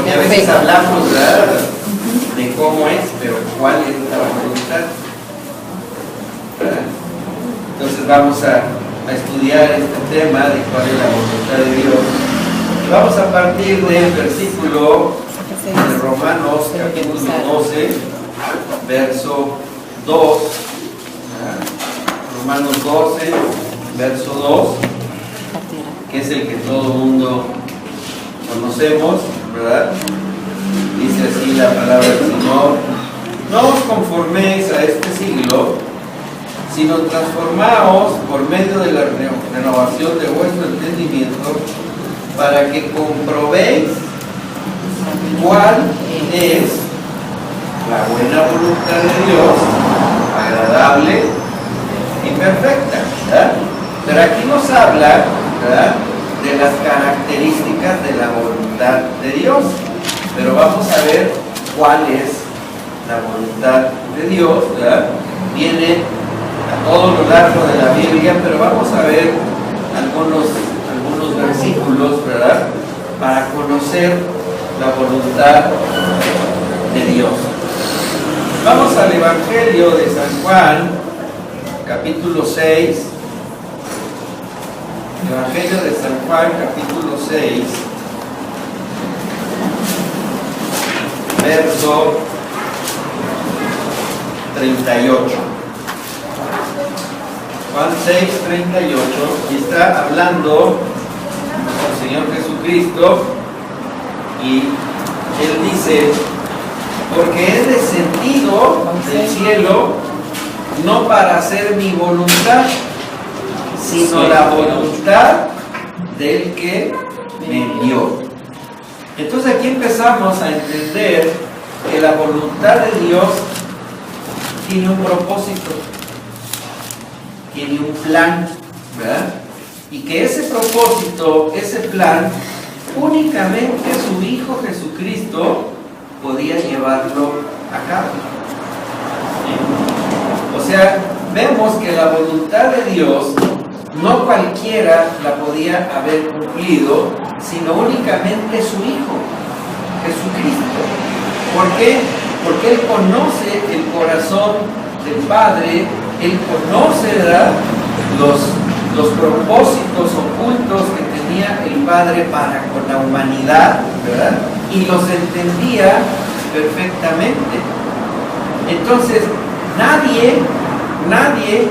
Porque a veces hablamos, ¿verdad?, de cómo es, pero ¿cuál es la voluntad? ¿Verdad? Entonces vamos a estudiar este tema de cuál es la voluntad de Dios. Y vamos a partir del versículo de Romanos, capítulo 12, verso 2. Romanos 12, verso 2, que es el que todo el mundo conocemos, ¿verdad? Dice así la palabra del Señor: no os conforméis a este siglo, sino transformaos por medio de la renovación de vuestro entendimiento, para que comprobéis cuál es la buena voluntad de Dios, agradable y perfecta, ¿verdad? Pero aquí nos habla, ¿verdad?, de las características de la voluntad de Dios. Pero vamos a ver cuál es la voluntad de Dios, ¿verdad? Viene a todo lo largo de la Biblia, pero vamos a ver algunos versículos, ¿verdad?, para conocer la voluntad de Dios. Vamos al Evangelio de San Juan, capítulo 6. Evangelio de San Juan, capítulo 6, verso 38. Juan 6, 38, y está hablando el Señor Jesucristo, y Él dice: porque he descendido del cielo no para hacer mi voluntad, sino la voluntad del que me envió. Entonces aquí empezamos a entender que la voluntad de Dios tiene un propósito, tiene un plan, ¿verdad? Y que ese propósito, ese plan, únicamente su Hijo Jesucristo podía llevarlo a cabo. ¿Sí? O sea, vemos que la voluntad de Dios no cualquiera la podía haber cumplido, sino únicamente su Hijo, Jesucristo. ¿Por qué? Porque Él conoce el corazón del Padre, Él conoce, ¿verdad?, los propósitos ocultos que tenía el Padre para con la humanidad, ¿verdad?, y los entendía perfectamente. Entonces, nadie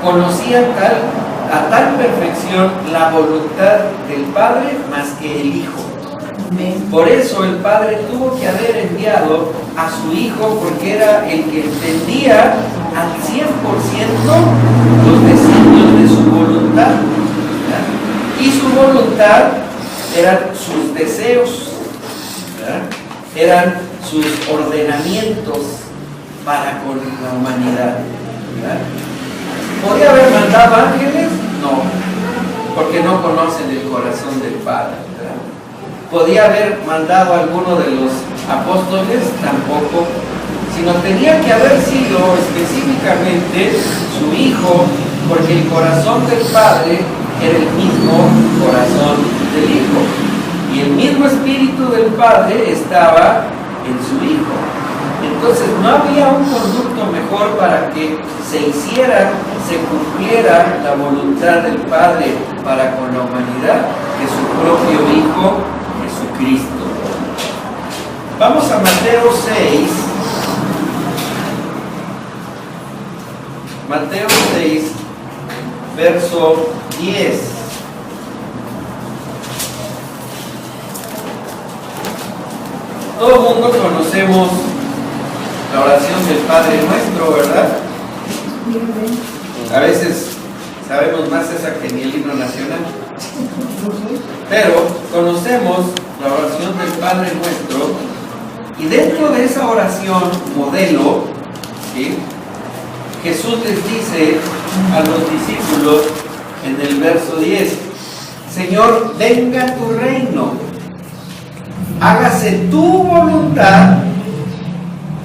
conocía a tal perfección la voluntad del Padre más que el Hijo. Por eso el Padre tuvo que haber enviado a su Hijo, porque era el que entendía al 100% los designios de su voluntad, ¿verdad? Y su voluntad eran sus deseos, ¿verdad?, eran sus ordenamientos para con la humanidad, ¿verdad? ¿Podía haber mandado ángeles? No, porque no conocen el corazón del Padre, ¿verdad? ¿Podía haber mandado a alguno de los apóstoles? Tampoco, sino tenía que haber sido específicamente su Hijo, porque el corazón del Padre era el mismo corazón del Hijo, y el mismo Espíritu del Padre estaba en su Hijo. Entonces no había un conducto mejor para que se cumpliera la voluntad del Padre para con la humanidad que su propio Hijo Jesucristo. Vamos a Mateo 6. Mateo 6, verso 10. Todo el mundo conocemos la oración del Padre Nuestro, ¿verdad? A veces sabemos más esa que ni el himno nacional. Pero conocemos la oración del Padre Nuestro, y dentro de esa oración modelo, ¿sí?, Jesús les dice a los discípulos en el verso 10: Señor, venga tu reino, hágase tu voluntad,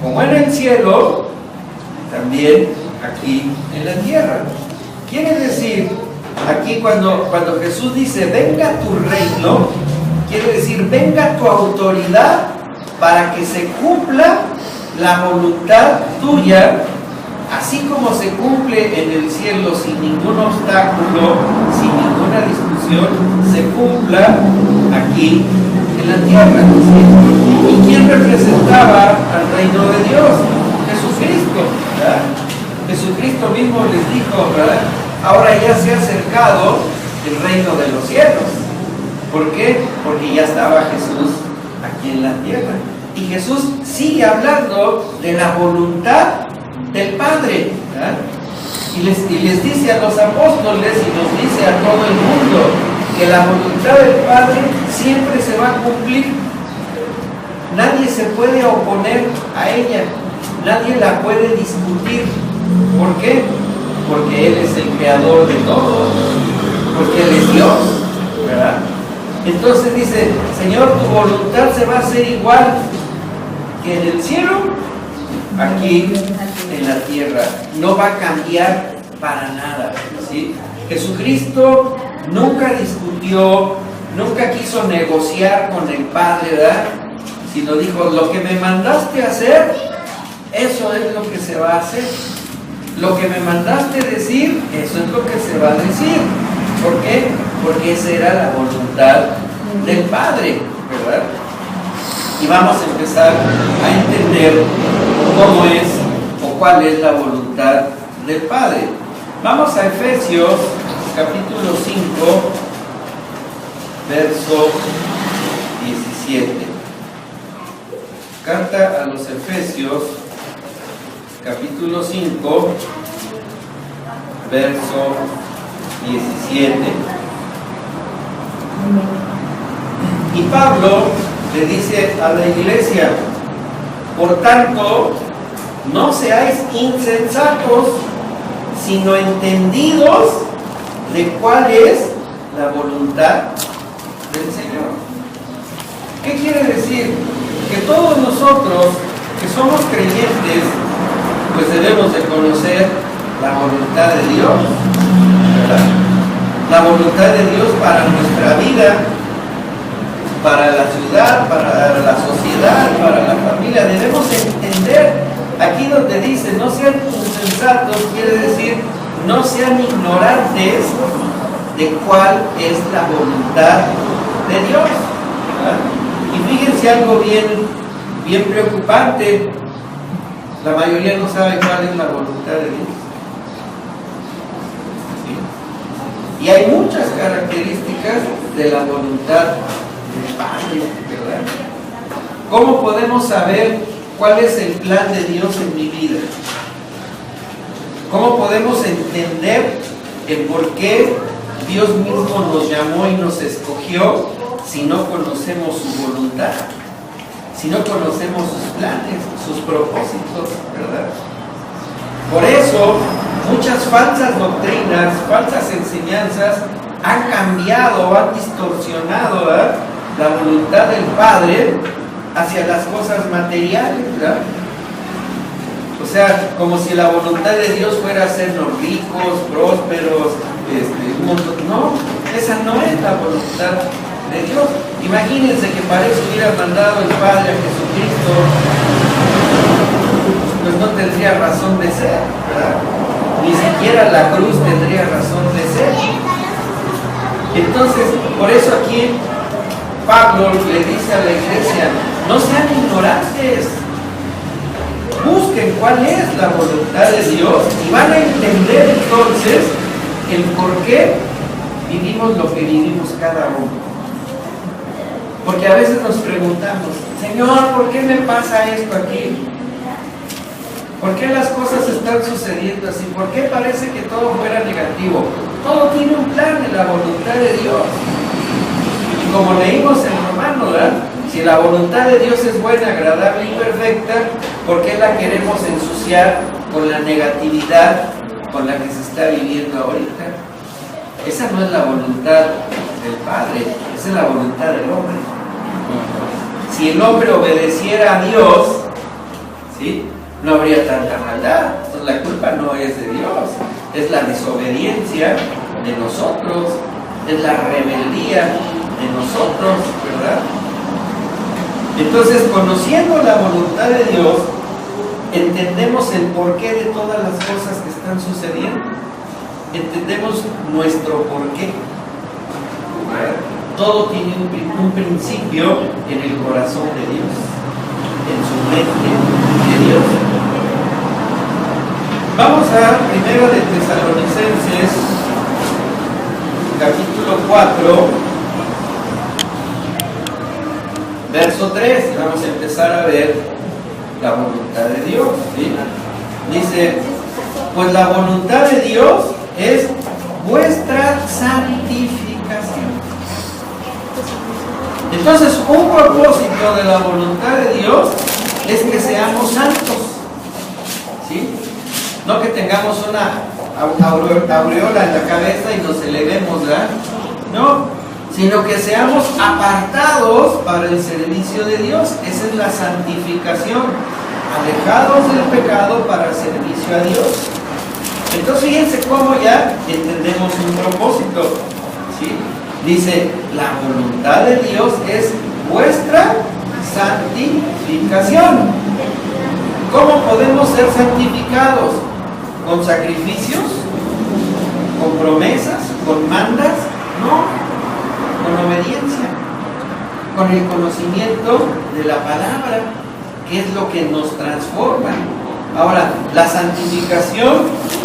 como en el cielo, también aquí en la tierra. Quiere decir, aquí cuando Jesús dice venga tu reino, quiere decir, venga tu autoridad para que se cumpla la voluntad tuya, así como se cumple en el cielo sin ningún obstáculo, sin ninguna discusión, se cumpla aquí en la tierra. ¿Sí? ¿Y quién representaba al reino de Dios? Jesucristo, ¿verdad? Jesucristo mismo les dijo, ¿verdad? Ahora ya se ha acercado el reino de los cielos. ¿Por qué? Porque ya estaba Jesús aquí en la tierra. Y Jesús sigue hablando de la voluntad del Padre, ¿verdad? Y les dice a los apóstoles y nos dice a todo el mundo que la voluntad del Padre siempre se va a cumplir. Nadie se puede oponer a ella, nadie la puede discutir. ¿Por qué? Porque Él es el creador de todo, porque Él es Dios, ¿verdad? Entonces dice, Señor, tu voluntad se va a hacer igual que en el cielo, aquí en la tierra. No va a cambiar para nada, ¿sí? Jesucristo nunca discutió, nunca quiso negociar con el Padre, ¿verdad? Sino dijo, lo que me mandaste hacer, eso es lo que se va a hacer. Lo que me mandaste decir, eso es lo que se va a decir. ¿Por qué? Porque esa era la voluntad del Padre, ¿verdad? Y vamos a empezar a entender cómo es o cuál es la voluntad del Padre. Vamos a Efesios capítulo 5, verso 17. Carta a los Efesios capítulo 5, verso 17. Y Pablo le dice a la iglesia, por tanto, no seáis insensatos, sino entendidos de cuál es la voluntad del Señor. ¿Qué quiere decir? Que todos nosotros que somos creyentes, pues debemos de conocer la voluntad de Dios, ¿verdad? La voluntad de Dios para nuestra vida, para la ciudad, para la sociedad, para la familia. Debemos entender, aquí donde dice no sean insensatos, quiere decir no sean ignorantes de cuál es la voluntad de Dios, ¿verdad? Y fíjense algo bien preocupante, la mayoría no sabe cuál es la voluntad de Dios. ¿Sí? Y hay muchas características de la voluntad del Padre, ¿verdad? ¿Cómo podemos saber cuál es el plan de Dios en mi vida? ¿Cómo podemos entender el por qué Dios mismo nos llamó y nos escogió si no conocemos su voluntad? Si no conocemos sus planes, sus propósitos, ¿verdad? Por eso, muchas falsas doctrinas, falsas enseñanzas han cambiado, han distorsionado, ¿verdad?, la voluntad del Padre hacia las cosas materiales, ¿verdad? O sea, como si la voluntad de Dios fuera hacernos ricos, prósperos, un montón. No, esa no es la voluntad de Dios. Imagínense que para eso hubiera mandado el Padre a Jesucristo, pues no tendría razón de ser, ¿verdad? Ni siquiera la cruz tendría razón de ser. Entonces, por eso aquí Pablo le dice a la iglesia, no sean ignorantes, busquen cuál es la voluntad de Dios y van a entender entonces el por qué vivimos lo que vivimos cada uno. Porque a veces nos preguntamos, Señor, ¿por qué me pasa esto aquí? ¿Por qué las cosas están sucediendo así? ¿Por qué parece que todo fuera negativo? Todo tiene un plan en la voluntad de Dios. Y como leímos en Romanos, ¿verdad? Si la voluntad de Dios es buena, agradable y perfecta, ¿por qué la queremos ensuciar con la negatividad con la que se está viviendo ahorita? Esa no es la voluntad del Padre, esa es la voluntad del hombre. Si el hombre obedeciera a Dios, ¿sí?, no habría tanta maldad. Entonces la culpa no es de Dios, es la desobediencia de nosotros, es la rebeldía de nosotros, ¿verdad? Entonces, conociendo la voluntad de Dios, entendemos el porqué de todas las cosas que están sucediendo. Entendemos nuestro porqué. Todo tiene un principio en el corazón de Dios, en su mente de Dios. Vamos a 1 de Tesalonicenses, capítulo 4, verso 3. Vamos a empezar a ver la voluntad de Dios, ¿sí? Dice, pues la voluntad de Dios es vuestra santificación. Entonces, un propósito de la voluntad de Dios es que seamos santos, ¿sí? No que tengamos una aureola en la cabeza y nos elevemos, ¿verdad? No, sino que seamos apartados para el servicio de Dios. Esa es la santificación, alejados del pecado para el servicio a Dios. Entonces fíjense cómo ya entendemos un propósito, ¿sí? Dice, la voluntad de Dios es vuestra santificación. ¿Cómo podemos ser santificados? ¿Con sacrificios? ¿Con promesas? ¿Con mandas? No, con obediencia, con el conocimiento de la palabra, que es lo que nos transforma. Ahora, la santificación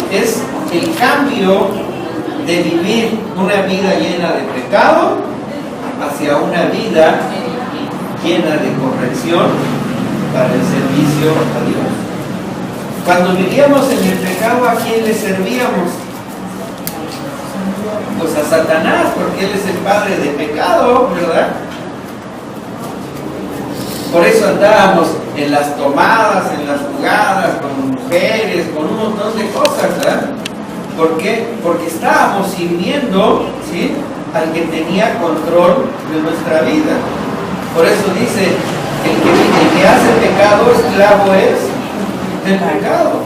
es el cambio de vivir una vida llena de pecado hacia una vida llena de corrección para el servicio a Dios. Cuando vivíamos en el pecado, ¿a quién le servíamos? Pues a Satanás, porque él es el padre de pecado, ¿verdad? Por eso andábamos en las tomadas, en las jugadas, con mujeres, con un montón de cosas, ¿verdad? ¿Por qué? Porque estábamos sirviendo, ¿sí?, al que tenía control de nuestra vida. Por eso dice, el que hace pecado, esclavo es del pecado.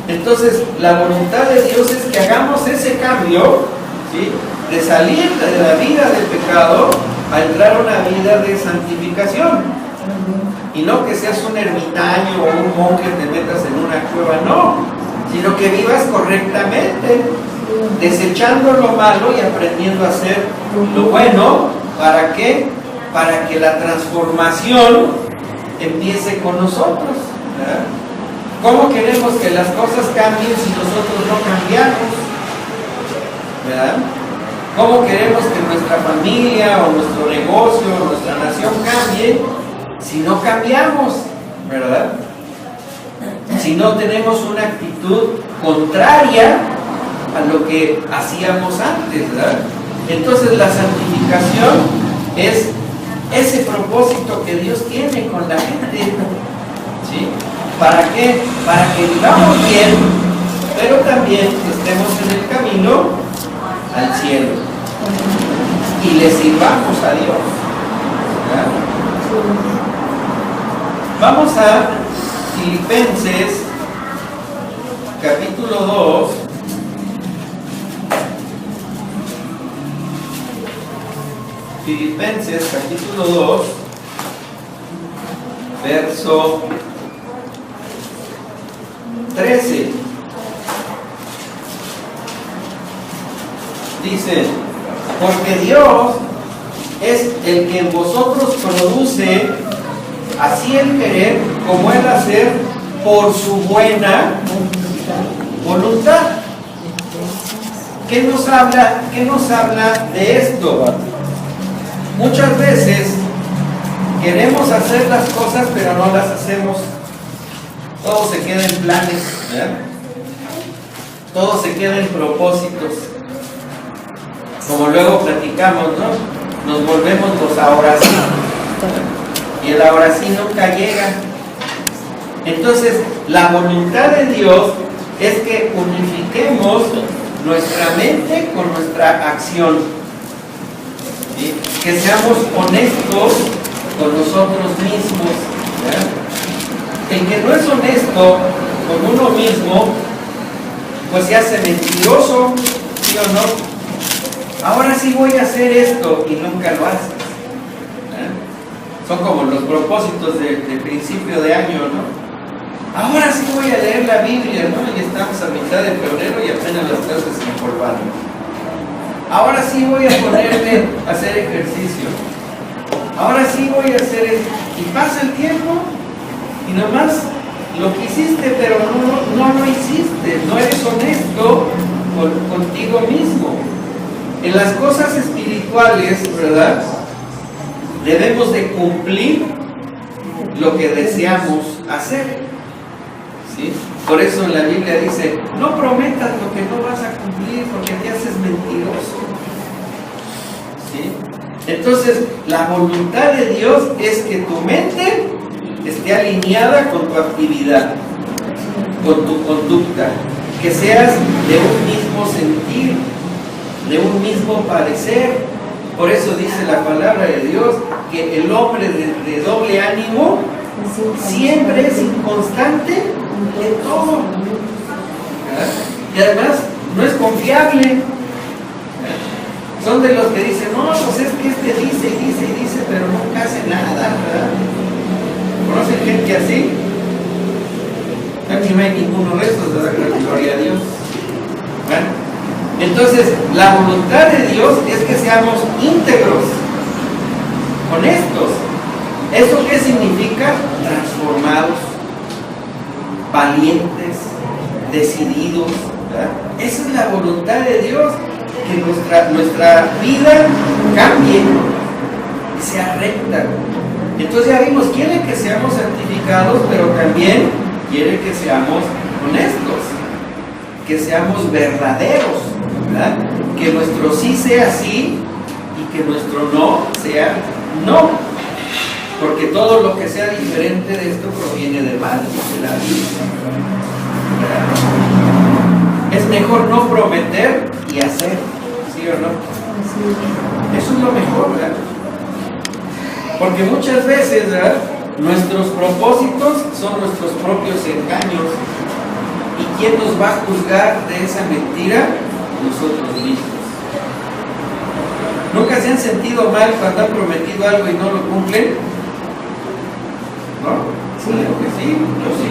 Entonces, la voluntad de Dios es que hagamos ese cambio, ¿sí?, de salir de la vida del pecado a entrar a una vida de santificación. Y no que seas un ermitaño o un monje, te metas en una cueva, no, sino que vivas correctamente, desechando lo malo y aprendiendo a hacer lo bueno. ¿Para qué? Para que la transformación empiece con nosotros, ¿verdad? ¿Cómo queremos que las cosas cambien si nosotros no cambiamos? ¿Verdad? ¿Cómo queremos que nuestra familia o nuestro negocio o nuestra nación cambie si no cambiamos? ¿Verdad? Si no tenemos una actitud contraria a lo que hacíamos antes, ¿verdad? Entonces la santificación es ese propósito que Dios tiene con la gente, ¿sí? ¿Para qué? Para que vivamos bien, pero también estemos en el camino al cielo y le sirvamos a Dios, ¿verdad? Vamos a Filipenses capítulo 2. Filipenses capítulo 2, verso 13. Dice, porque Dios es el que en vosotros produce así el querer como el hacer por su buena voluntad. ¿Qué nos habla de esto? Muchas veces queremos hacer las cosas, pero no las hacemos. Todo se queda en planes, ¿verdad? Todo se queda en propósitos. Como luego platicamos, ¿no? Nos volvemos los ahora sí. Y el ahora sí nunca llega. Entonces, la voluntad de Dios es que unifiquemos nuestra mente con nuestra acción. ¿Sí? Que seamos honestos con nosotros mismos, ¿verdad? El que no es honesto con uno mismo, pues se hace mentiroso, ¿sí o no? ahora sí voy a hacer esto y nunca lo haces. Son como los propósitos de principio de año, ¿no? Ahora sí voy a leer la Biblia, ¿no? Y estamos a mitad de febrero y apenas las clases se empolvaron. Ahora sí voy a ponerme a hacer ejercicio. Ahora sí voy a hacer esto. Y pasa el tiempo y nomás lo que hiciste, pero no lo hiciste. No eres honesto contigo mismo. En las cosas espirituales, ¿verdad? Debemos de cumplir lo que deseamos hacer. ¿Sí? Por eso en la Biblia dice, no prometas lo que no vas a cumplir porque te haces mentiroso. ¿Sí? Entonces, la voluntad de Dios es que tu mente esté alineada con tu actividad, con tu conducta, que seas de un mismo sentir, de un mismo parecer. Por eso dice la palabra de Dios que el hombre de doble ánimo siempre es inconstante en todo. Y además no es confiable. Son de los que dicen, no, pues es que este dice y dice y dice, pero nunca hace nada, ¿verdad? ¿Conocen gente así? Aquí no hay ninguno de esos, ¿verdad? Gloria a Dios. Bueno, entonces, la voluntad de Dios es que seamos íntegros, honestos. ¿Eso qué significa? Transformados, valientes, decididos, ¿verdad? Esa es la voluntad de Dios, que nuestra vida cambie y sea recta. Entonces ya vimos, quiere que seamos santificados, pero también quiere que seamos honestos, que seamos verdaderos, ¿verdad? Que nuestro sí sea sí y que nuestro no sea no, porque todo lo que sea diferente de esto proviene de mal, de la Biblia. Es mejor no prometer y hacer, ¿sí o no? Eso es lo mejor, ¿verdad? Porque muchas veces, ¿verdad?, nuestros propósitos son nuestros propios engaños. ¿Y quién nos va a juzgar de esa mentira? Nosotros mismos. ¿Nunca se han sentido mal cuando han prometido algo y no lo cumplen? ¿No? Sí. Claro que sí, yo sí.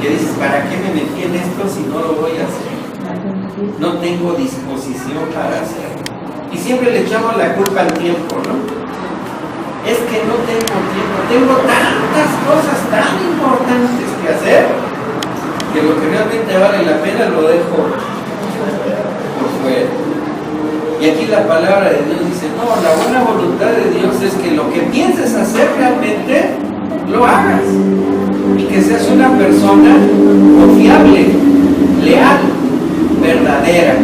¿Qué dices? ¿Para qué me metí en esto si no lo voy a hacer? No tengo disposición para hacerlo. Y siempre le echamos la culpa al tiempo, ¿no? Es que no tengo tiempo, tengo tantas cosas tan importantes que hacer que lo que realmente vale la pena lo dejo por fuera. Y aquí la palabra de Dios dice, no, la buena voluntad de Dios es que lo que pienses hacer realmente lo hagas y que seas una persona confiable, leal, verdadera,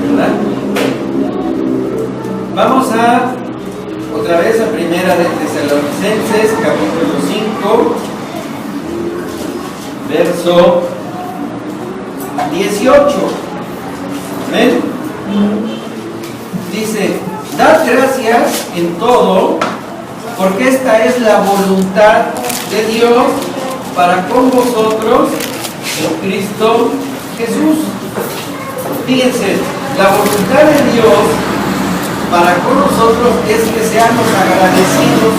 ¿verdad? Vamos a otra vez a Primera de Tesalonicenses, capítulo 5, verso 18. ¿Ven? Dice, dad gracias en todo, porque esta es la voluntad de Dios para con vosotros en Cristo Jesús. Fíjense, la voluntad de Dios para con nosotros es que seamos agradecidos,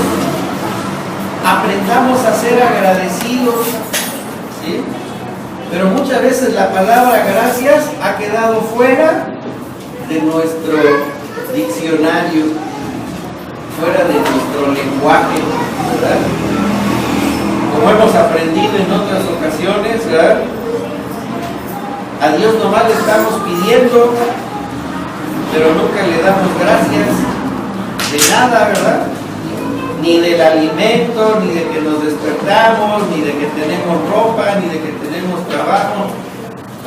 aprendamos a ser agradecidos, ¿sí? Pero muchas veces la palabra gracias ha quedado fuera de nuestro diccionario, fuera de nuestro lenguaje, ¿verdad? Como hemos aprendido en otras ocasiones, ¿verdad? A Dios nomás le estamos pidiendo, pero nunca le damos gracias de nada, ¿verdad? Ni del alimento, ni de que nos despertamos, ni de que tenemos ropa, ni de que tenemos trabajo.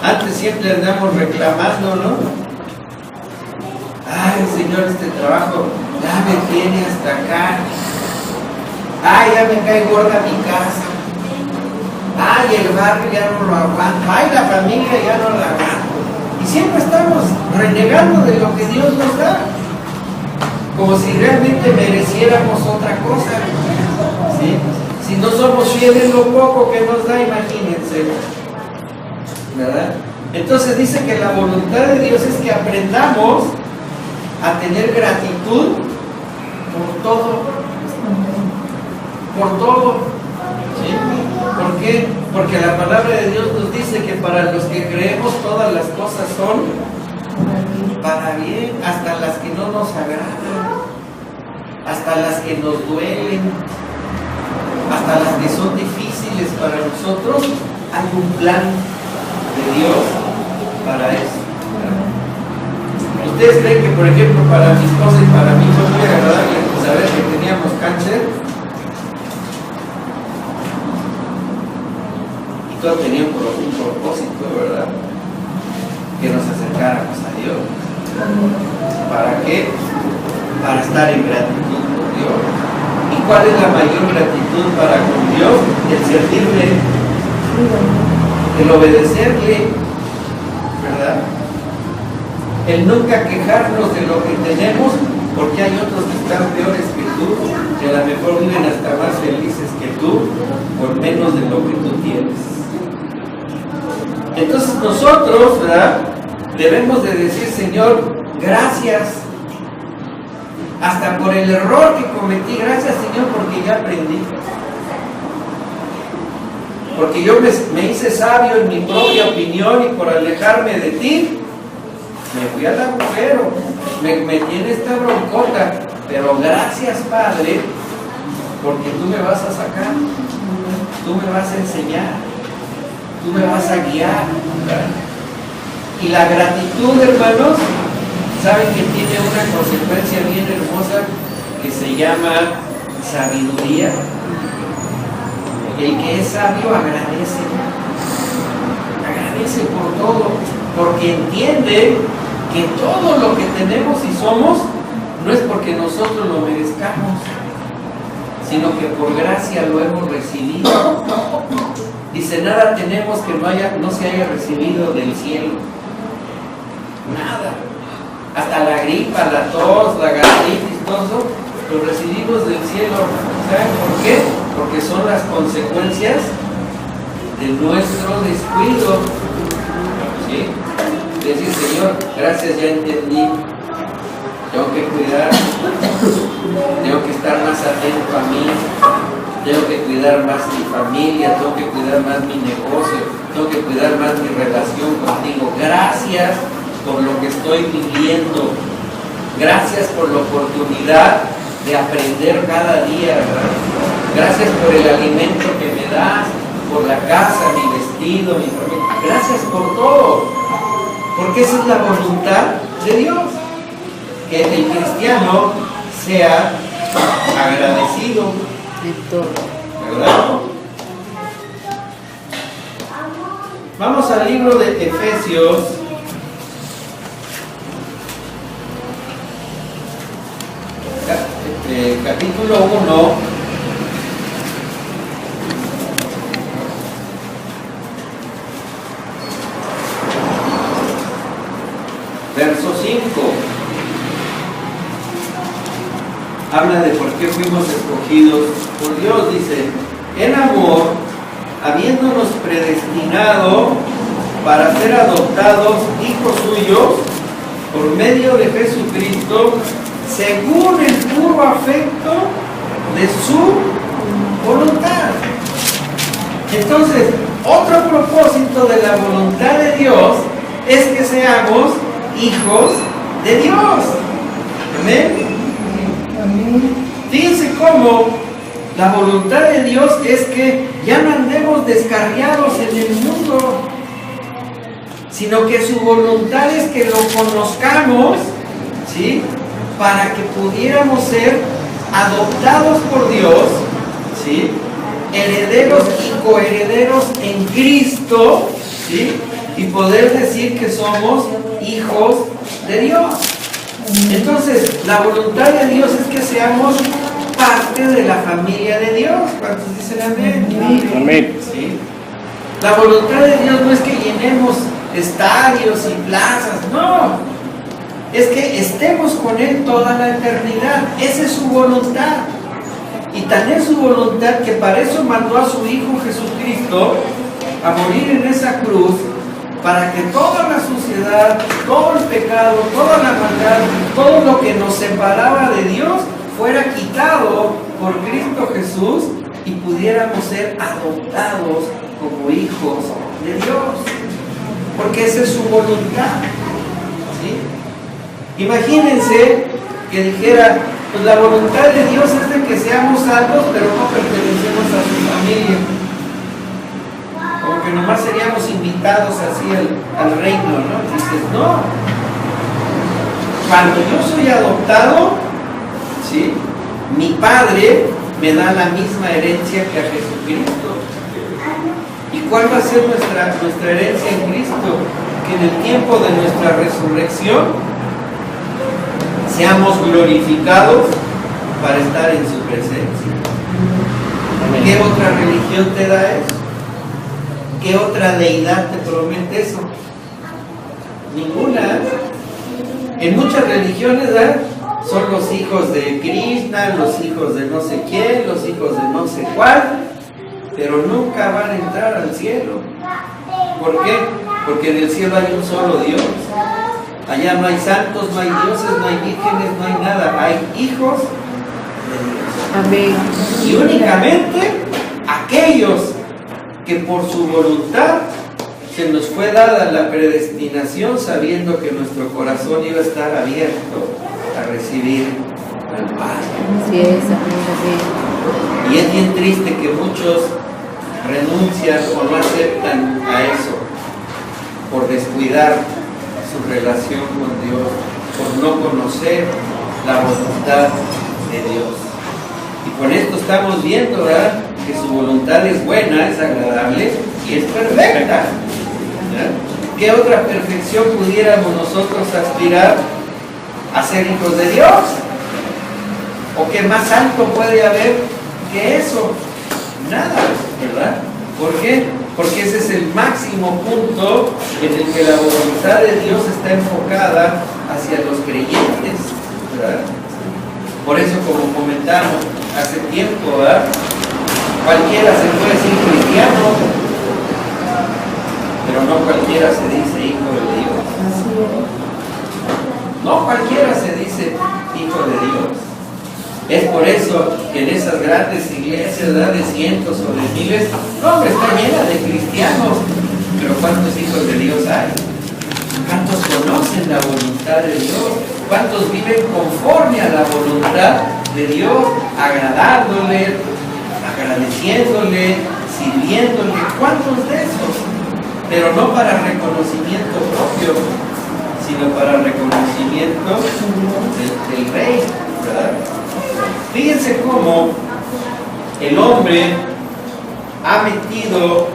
Antes siempre andamos reclamando, ¿no? Ay, Señor, este trabajo ya me tiene hasta acá. Ay, ya me cae gorda mi casa. Ay, el barrio ya no lo aguanto. Ay, la familia ya no la aguanto. Y siempre estamos renegando de lo que Dios nos da, como si realmente mereciéramos otra cosa, ¿sí? Si no somos fieles en lo poco que nos da, imagínense, ¿verdad? Entonces dice que la voluntad de Dios es que aprendamos a tener gratitud por todo. Por todo. ¿Sí? ¿Por qué? Porque la palabra de Dios nos dice que para los que creemos todas las cosas son para bien, hasta las que no nos agradan, hasta las que nos duelen, hasta las que son difíciles para nosotros. Hay un plan de Dios para eso. ¿Ustedes creen que, por ejemplo, para mi esposa y para mí fue muy agradable saber que teníamos cáncer? Y todo tenía un propósito, ¿verdad? Que nos acercáramos a Dios. ¿Para qué? Para estar en gratitud por Dios. ¿Y cuál es la mayor gratitud para con Dios? El servirle, el obedecerle, ¿verdad? El nunca quejarnos de lo que tenemos, porque hay otros que están peores que tú, que a lo mejor viven hasta más felices que tú, por menos de lo que tú tienes. Entonces nosotros, ¿verdad?, debemos de decir: Señor, gracias, hasta por el error que cometí. Gracias, Señor, porque ya aprendí. Porque yo me hice sabio en mi propia opinión, y por alejarme de ti me fui al agujero, me metí en esta broncota. Pero gracias, Padre, porque tú me vas a sacar, tú me vas a enseñar, tú me vas a guiar, ¿verdad? Y la gratitud, hermanos, saben que tiene una consecuencia bien hermosa que se llama sabiduría. El que es sabio agradece por todo, porque entiende que todo lo que tenemos y somos no es porque nosotros lo merezcamos, sino que por gracia lo hemos recibido. Dice: nada tenemos que no se haya recibido del cielo. Nada. Hasta la gripa, la tos, la gastritis, todo eso lo recibimos del cielo. ¿Saben por qué? Porque son las consecuencias de nuestro descuido. ¿Sí? Decir: Señor, gracias, ya entendí. Tengo que cuidar, tengo que estar más atento a mí, tengo que cuidar más mi familia, tengo que cuidar más mi negocio, tengo que cuidar más mi relación contigo. Gracias por lo que estoy viviendo. Gracias por la oportunidad de aprender cada día, ¿verdad? Gracias por el alimento que me das, por la casa, mi vestido, mi familia. Gracias por todo, porque esa es la voluntad de Dios, que el cristiano sea agradecido de todo, ¿verdad? Vamos al libro de Efesios, capítulo 1, verso 5. Habla de por qué fuimos escogidos por Dios. Dice: en amor, habiéndonos predestinado para ser adoptados hijos suyos por medio de Jesucristo, según el puro afecto de su voluntad. Entonces, otro propósito de la voluntad de Dios es que seamos hijos de Dios. Amén. Fíjense cómo la voluntad de Dios es que ya no andemos descarriados en el mundo, sino que su voluntad es que lo conozcamos, ¿sí?, para que pudiéramos ser adoptados por Dios, ¿sí?, herederos y coherederos en Cristo, ¿sí?, y poder decir que somos hijos de Dios. Entonces, la voluntad de Dios es que seamos parte de la familia de Dios. ¿Cuántos dicen amén? Amén. ¿Sí? La voluntad de Dios no es que llenemos estadios y plazas, no. Es que estemos con Él toda la eternidad. Esa es su voluntad. Y tan es su voluntad que para eso mandó a su Hijo Jesucristo a morir en esa cruz, para que toda la suciedad, todo el pecado, toda la maldad, todo lo que nos separaba de Dios fuera quitado por Cristo Jesús y pudiéramos ser adoptados como hijos de Dios, porque esa es su voluntad, ¿sí? Imagínense que dijera, pues la voluntad de Dios es de que seamos salvos, pero no pertenecemos a su familia. Como que nomás seríamos invitados así al reino, ¿no? Dices, no. Cuando yo soy adoptado, ¿sí? Mi Padre me da la misma herencia que a Jesucristo. ¿Y cuál va a ser nuestra herencia en Cristo? Que en el tiempo de nuestra resurrección seamos glorificados para estar en su presencia. ¿Qué otra religión te da eso? ¿Qué otra deidad te promete eso? Ninguna. En muchas religiones, ¿verdad?, son los hijos de Krishna, los hijos de no sé quién, los hijos de no sé cuál, pero nunca van a entrar al cielo. ¿Por qué? Porque en el cielo hay un solo Dios. Allá no hay santos, no hay dioses, no hay vírgenes, no hay nada. Hay hijos de Dios. Amén. Y únicamente aquellos que por su voluntad se nos fue dada la predestinación, sabiendo que nuestro corazón iba a estar abierto a recibir al Padre. Así es, amén. Y es bien triste que muchos renuncian o no aceptan a eso por descuidar su relación con Dios, por no conocer la voluntad de Dios. Y con esto estamos viendo, ¿verdad?, que su voluntad es buena, es agradable y es perfecta. ¿Verdad? ¿Qué otra perfección pudiéramos nosotros aspirar a ser hijos de Dios? ¿O qué más alto puede haber que eso? Nada, ¿verdad? ¿Por qué? Porque ese es el máximo punto en el que la voluntad de Dios está enfocada hacia los creyentes, ¿verdad? Por eso, como comentamos hace tiempo, ¿verdad?, cualquiera se puede decir cristiano, pero no cualquiera se dice hijo de Dios. No cualquiera se dice hijo de Dios. Es por eso que en esas grandes iglesias, ¿verdad?, de cientos o de miles, no, está llena de cristianos, pero ¿cuántos hijos de Dios hay? ¿Cuántos conocen la voluntad de Dios? ¿Cuántos viven conforme a la voluntad de Dios, agradándole, agradeciéndole, sirviéndole? ¿Cuántos de esos? Pero no para reconocimiento propio, sino para reconocimiento del Rey, ¿verdad? Fíjense cómo el hombre ha metido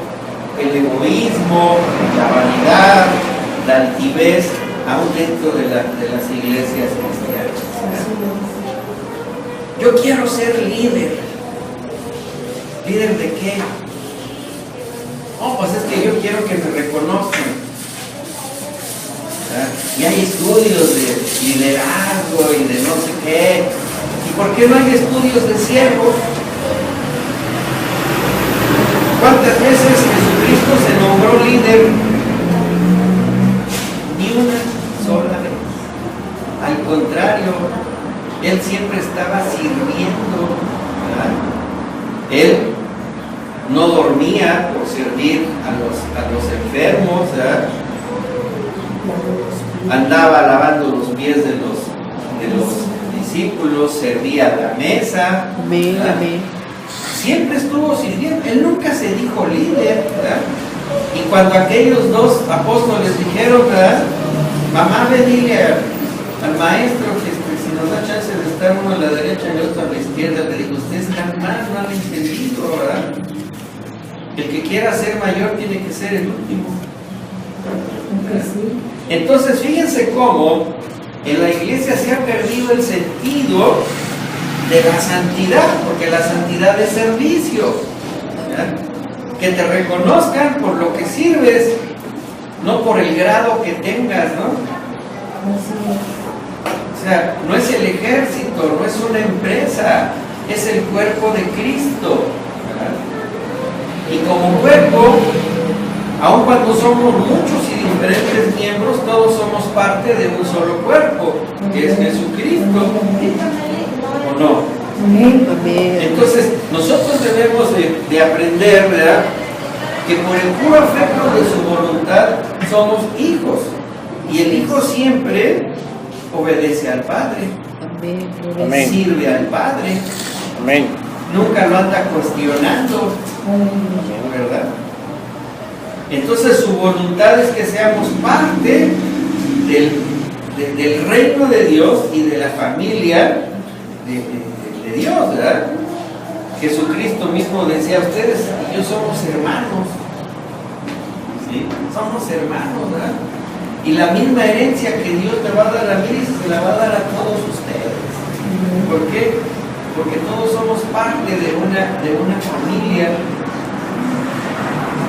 el egoísmo, la vanidad, la altivez aún dentro de las iglesias cristianas. Yo quiero ser líder. ¿Líder de qué? No, pues es que yo quiero que me reconozcan. ¿Verdad? Y hay estudios de liderazgo y de no sé qué. ¿Y por qué no hay estudios de siervo? ¿Cuántas veces Jesucristo se nombró líder? Ni una sola vez. Al contrario, Él siempre estaba sirviendo, ¿verdad? Él no dormía por servir a los enfermos, ¿verdad? Andaba lavando los pies de los discípulos, servía a la mesa. Amén, amén. Siempre estuvo sirviendo. Él nunca se dijo líder, ¿verdad? Y cuando aquellos dos apóstoles dijeron, ¿verdad?, mamá, ve, dile al maestro que si nos da chance de estar uno a la derecha y otro a la izquierda, le digo, ustedes están mal, no han entendido, ¿verdad? El que quiera ser mayor tiene que ser el último. Entonces, fíjense cómo en la iglesia se ha perdido el sentido de la santidad, porque la santidad es servicio, ¿verdad? Que te reconozcan por lo que sirves, no por el grado que tengas, ¿no? O sea, no es el ejército, no es una empresa, es el cuerpo de Cristo, ¿verdad? Y como cuerpo, aun cuando somos muchos y diferentes miembros, todos somos parte de un solo cuerpo, que es Jesucristo. ¿O no? Amén. Entonces, nosotros debemos de aprender, ¿verdad?, que por el puro afecto de su voluntad somos hijos. Y el hijo siempre obedece al Padre. Amén. Sirve al Padre. Amén. Nunca lo anda cuestionando, ¿verdad? Entonces su voluntad es que seamos parte del reino de Dios y de la familia de Dios, ¿verdad? Jesucristo mismo decía: ustedes y yo somos hermanos, ¿sí? Somos hermanos, ¿verdad? Y la misma herencia que Dios le va a dar a mí, se la va a dar a todos ustedes. ¿Por qué? Porque todos somos parte de una familia.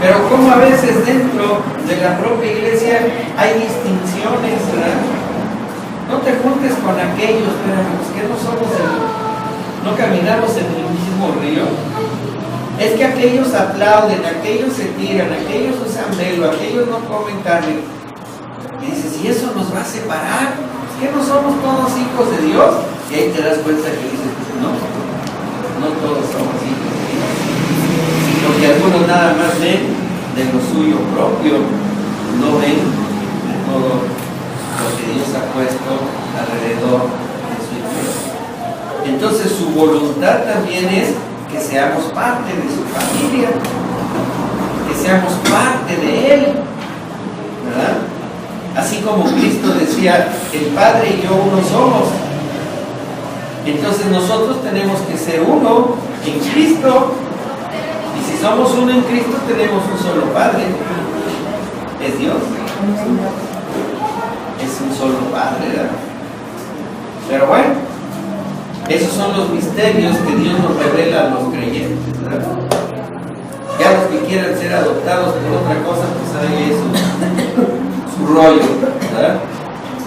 Pero como a veces dentro de la propia iglesia hay distinciones, ¿verdad? No te juntes con aquellos, pero los que no somos no caminamos en el mismo río. Es que aquellos aplauden, aquellos se tiran, aquellos usan velo, aquellos no comen carne. Y dices, ¿y eso nos va a separar? ¿Es que no somos todos hijos de Dios? Y ahí te das cuenta que dices, no todos somos hijos de Dios. Porque algunos nada más ven de lo suyo propio, no ven de todo lo que Dios ha puesto alrededor de su iglesia. Entonces su voluntad también es que seamos parte de su familia, que seamos parte de Él, ¿verdad? Así como Cristo decía, el Padre y yo uno somos. Entonces nosotros tenemos que ser uno en Cristo. Y si somos uno en Cristo, tenemos un solo Padre. Es Dios. Es un solo Padre, ¿verdad? Pero bueno, esos son los misterios que Dios nos revela a los creyentes, ¿verdad? Ya los que quieran ser adoptados por otra cosa, pues ahí es su rollo, ¿verdad?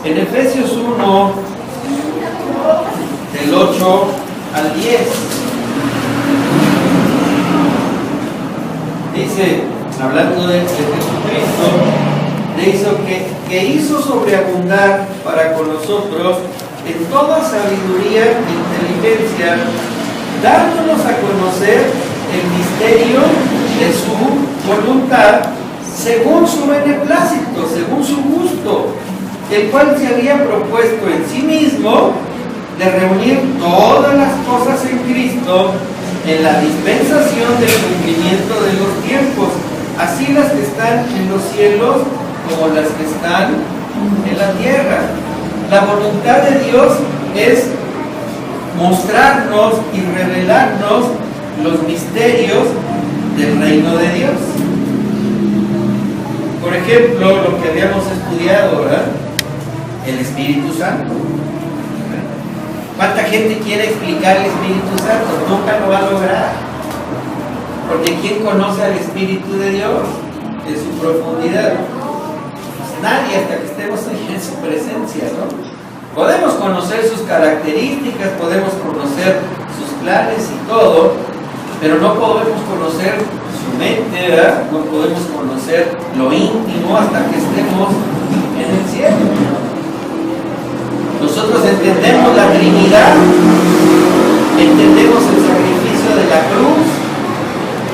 En Efesios 1, del 8 al 10, dice, hablando de Jesucristo, que hizo sobreabundar para con nosotros en toda sabiduría e inteligencia, dándonos a conocer el misterio de su voluntad, según su beneplácito, según su gusto, el cual se había propuesto en sí mismo de reunir todas las cosas en Cristo en la dispensación del cumplimiento de los tiempos, así las que están en los cielos como las que están en la tierra. La voluntad de Dios es mostrarnos y revelarnos los misterios del reino de Dios. Por ejemplo, lo que habíamos estudiado, ¿verdad? El Espíritu Santo. ¿Cuánta gente quiere explicar el Espíritu Santo? Nunca lo va a lograr. Porque ¿quién conoce al Espíritu de Dios en su profundidad? Pues nadie, hasta que estemos ahí en su presencia, ¿no? Podemos conocer sus características, podemos conocer sus planes y todo, pero no podemos conocer su mente, ¿verdad? No podemos conocer lo íntimo hasta que estemos en el cielo. Nosotros entendemos la Trinidad, entendemos el sacrificio de la cruz,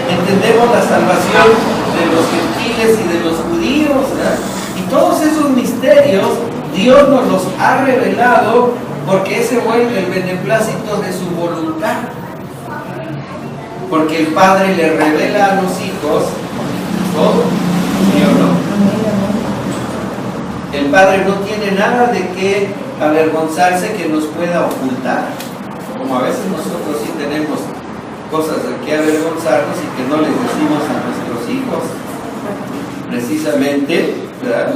entendemos la salvación de los gentiles y de los judíos, ¿verdad? Y todos esos misterios Dios nos los ha revelado porque ese fue el beneplácito de su voluntad. Porque el Padre le revela a los hijos todo, ¿sí o no? El Padre no tiene nada de qué avergonzarse que nos pueda ocultar, como a veces nosotros sí tenemos cosas de qué avergonzarnos y que no les decimos a nuestros hijos, precisamente, ¿verdad?,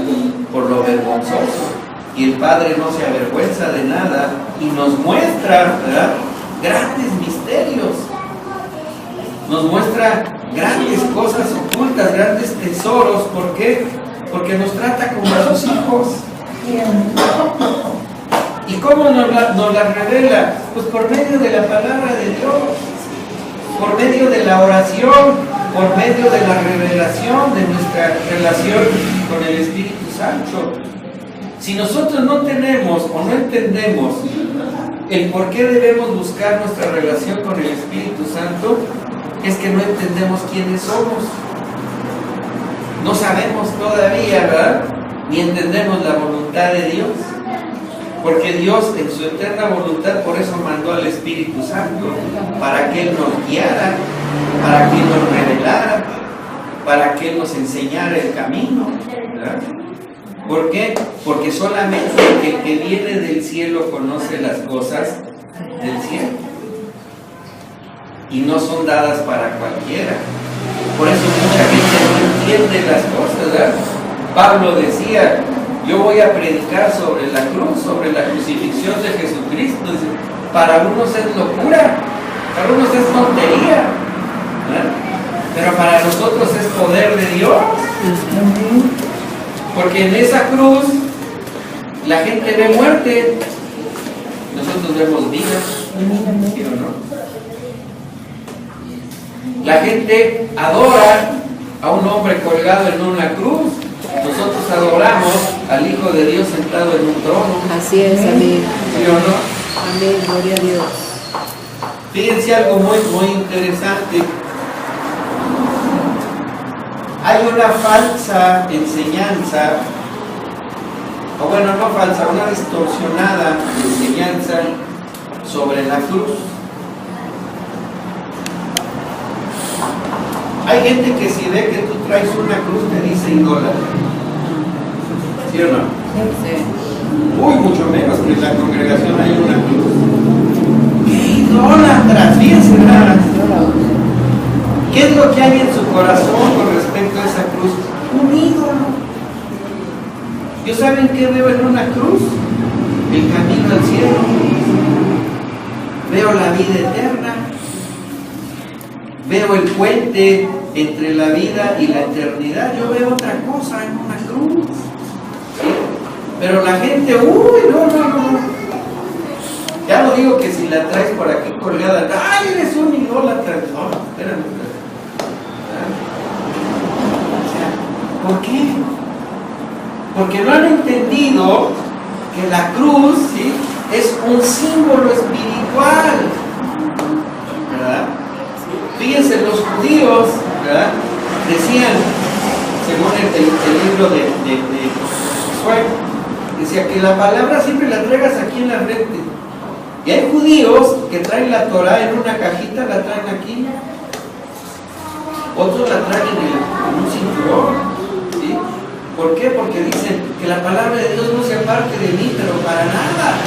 por lo vergonzoso. Y el Padre no se avergüenza de nada y nos muestra, ¿verdad?, grandes misterios, nos muestra grandes cosas ocultas, grandes tesoros. ¿Por qué? Porque nos trata como a sus hijos. ¿Y cómo nos la revela? Pues por medio de la palabra de Dios, por medio de la oración, por medio de la revelación de nuestra relación con el Espíritu Santo. Si nosotros no tenemos o no entendemos el por qué debemos buscar nuestra relación con el Espíritu Santo, es que no entendemos quiénes somos. No sabemos todavía, ¿verdad? Ni entendemos la voluntad de Dios. Porque Dios, en su eterna voluntad, por eso mandó al Espíritu Santo, para que Él nos guiara, para que Él nos revelara, para que Él nos enseñara el camino, ¿verdad? ¿Por qué? Porque solamente el que viene del cielo conoce las cosas del cielo. Y no son dadas para cualquiera. Por eso mucha gente no entiende las cosas, ¿verdad? Pablo decía, yo voy a predicar sobre la cruz, sobre la crucifixión de Jesucristo. Para unos es locura, para unos es tontería, ¿verdad? Pero para nosotros es poder de Dios. Porque en esa cruz la gente ve muerte, nosotros vemos vida, ¿sí o no? La gente adora a un hombre colgado en una cruz. Nosotros adoramos al Hijo de Dios sentado en un trono. Así es, amén. ¿Sí o no? Amén, gloria a Dios. Fíjense algo muy interesante. Hay una falsa enseñanza, o bueno, no falsa, una distorsionada enseñanza sobre la cruz. Hay gente que si ve que tú traes una cruz te dice idólatra. ¿Sí o no? Sí. Uy, mucho menos que en la congregación hay una cruz. ¡Qué idólatras! Fíjense nada. ¿Qué es lo que hay en su corazón con respecto a esa cruz? Un ídolo. ¿Yo saben qué veo en una cruz? El camino al cielo. Veo la vida eterna. Veo el puente entre la vida y la eternidad. Yo veo otra cosa en una cruz. ¿Sí? Pero la gente, uy, no. Ya no digo que si la traes por aquí colgada, ¡ay, eres un idólatra! No, espérame. ¿Por qué? Porque no han entendido que la cruz, ¿sí?, es un símbolo espiritual, ¿verdad? Fíjense, los judíos, ¿verdad?, decían, según el libro de Josué, decía que la palabra siempre la traigas aquí en la frente. Y hay judíos que traen la Torah en una cajita, la traen aquí. Otros la traen en un cinturón. ¿Sí? ¿Por qué? Porque dicen que la palabra de Dios no se aparte de mí, pero para nada.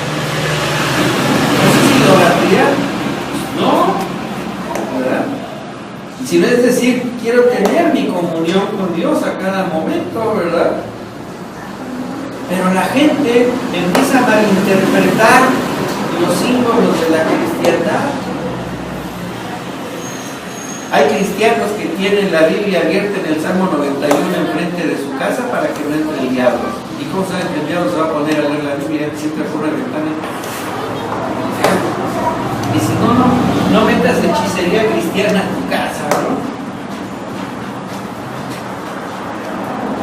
¿No es idolatría? No, ¿verdad? Sino es decir, quiero tener mi comunión con Dios a cada momento, ¿verdad? Pero la gente empieza a malinterpretar los símbolos de la cristiandad. Hay cristianos que tienen la Biblia abierta en el Salmo 91 enfrente de su casa para que no entre el diablo. ¿Y cómo saben que el diablo se va a poner a leer la Biblia siempre por una ventana? Y si no metas hechicería cristiana en tu casa, ¿no?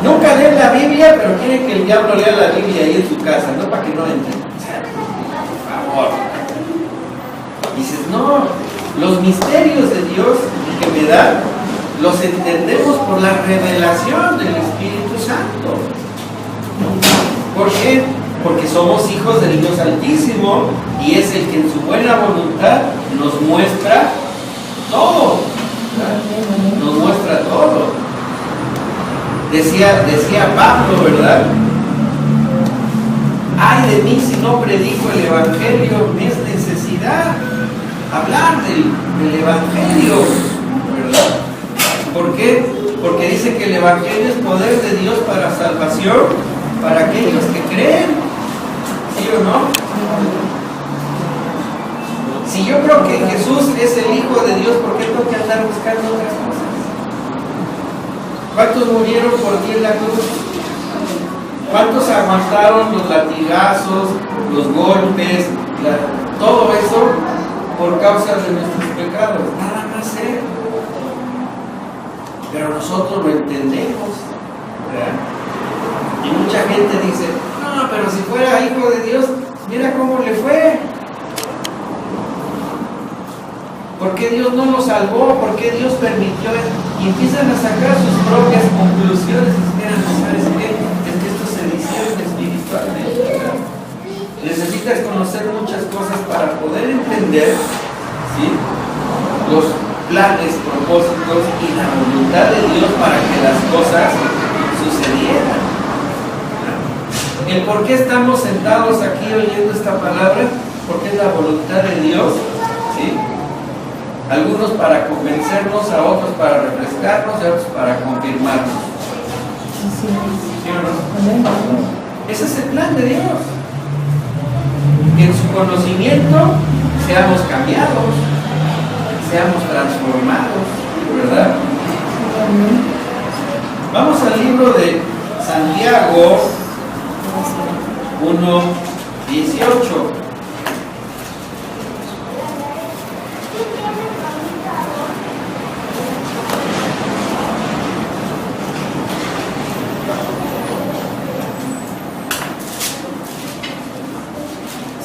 Nunca leen la Biblia, pero quieren que el diablo lea la Biblia ahí en su casa, no para que no entre. Por favor. Dices, no, los misterios de Dios que me da, los entendemos por la revelación del Espíritu Santo. ¿Por qué? Porque somos hijos del Dios Altísimo y es el que en su buena voluntad nos muestra todo. ¿Verdad? Nos muestra todo. Decía Pablo, ¿verdad? Ay de mí si no predico el Evangelio, me es necesidad hablar del Evangelio, ¿verdad? ¿Por qué? Porque dice que el Evangelio es poder de Dios para salvación para aquellos que creen, ¿sí o no? Si yo creo que Jesús es el Hijo de Dios, ¿por qué tengo que andar buscando otras cosas? ¿Cuántos murieron por ti en la cruz? ¿Cuántos aguantaron los latigazos, los golpes, todo eso por causa de nuestros pecados? Nada más ser. Pero nosotros lo entendemos, ¿verdad? Y mucha gente dice, no, pero si fuera hijo de Dios, mira cómo le fue. ¿Por qué Dios no lo salvó? ¿Por qué Dios permitió? Y empiezan a sacar sus propias conclusiones y dicen, ¿sabes qué? Es que esto se discierne espiritualmente, ¿verdad? Necesitas conocer muchas cosas para poder entender, ¿sí?, los planes, propósitos y la voluntad de Dios para que las cosas sucedieran. El por qué estamos sentados aquí oyendo esta palabra, porque es la voluntad de Dios, ¿sí? Algunos para convencernos, a otros para refrescarnos, y a otros para confirmarnos. ¿Sí o no? Ese es el plan de Dios. Que en su conocimiento seamos cambiados, seamos transformados, ¿verdad? Vamos al libro de Santiago 1:18.